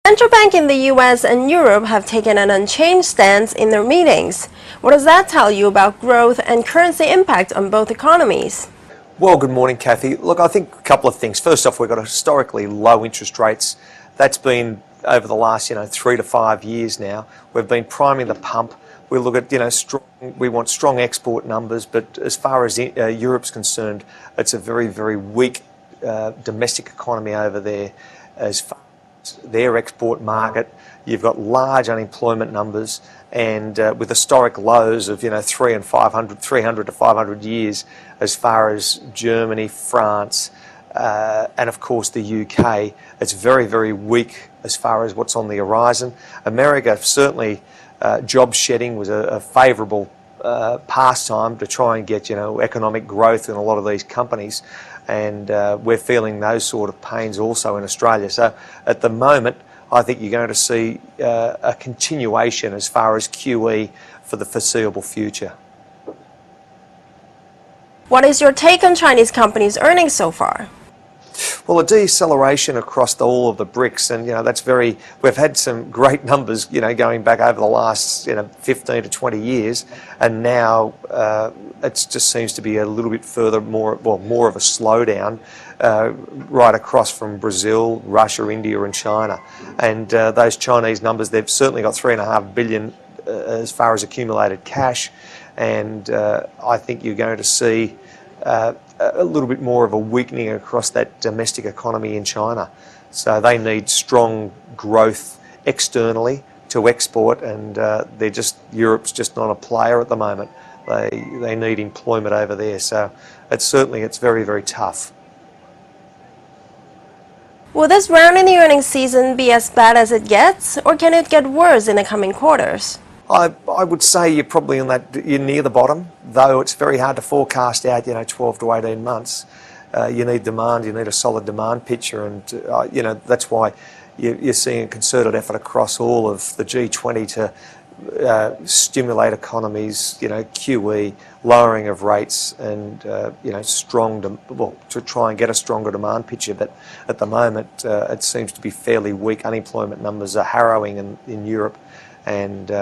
Central bank in the US and Europe have taken an unchanged stance in their meetings. What does that tell you about growth and currency impact on both economies? Well, good morning, Kathy. Look, I think a couple of things. First off, we've got historically low interest rates. That's been over the last, 3 to 5 years now. We've been priming the pump. We look at, we want strong export numbers, but as far as Europe's concerned, it's a very, very weak domestic economy over there. As far as their export market, you've got large unemployment numbers, and with historic lows of 300 to 500 years as far as Germany, France, and of course the UK. It's very, very weak as far as what's on the horizon. America, certainly job shedding was a favourable pastime to try and get economic growth in a lot of these companies, and we're feeling those sort of pains also in Australia. So at the moment, I think you're going to see a continuation as far as QE for the foreseeable future. What is your take on Chinese companies' earnings so far? Well, a deceleration across all of the BRICS, and that's very. We've had some great numbers, going back over the last 15 to 20 years, and now it just seems to be a little bit further, more of a slowdown right across from Brazil, Russia, India, and China. And those Chinese numbers, they've certainly got $3.5 billion as far as accumulated cash, and I think you're going to see a little bit more of a weakening across that domestic economy in China. So they need strong growth externally to export, and Europe's just not a player at the moment. They need employment over there, so it's very, very tough. Will this round in the earnings season be as bad as it gets, or can it get worse in the coming quarters? I would say you're near the bottom, though it's very hard to forecast out 12 to 18 months. You need demand, you need a solid demand picture, and that's why you're seeing a concerted effort across all of the G20 to stimulate economies, QE, lowering of rates, and to try and get a stronger demand picture. But at the moment, it seems to be fairly weak. Unemployment numbers are harrowing in Europe, and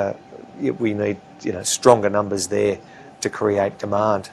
we need stronger numbers there to create demand.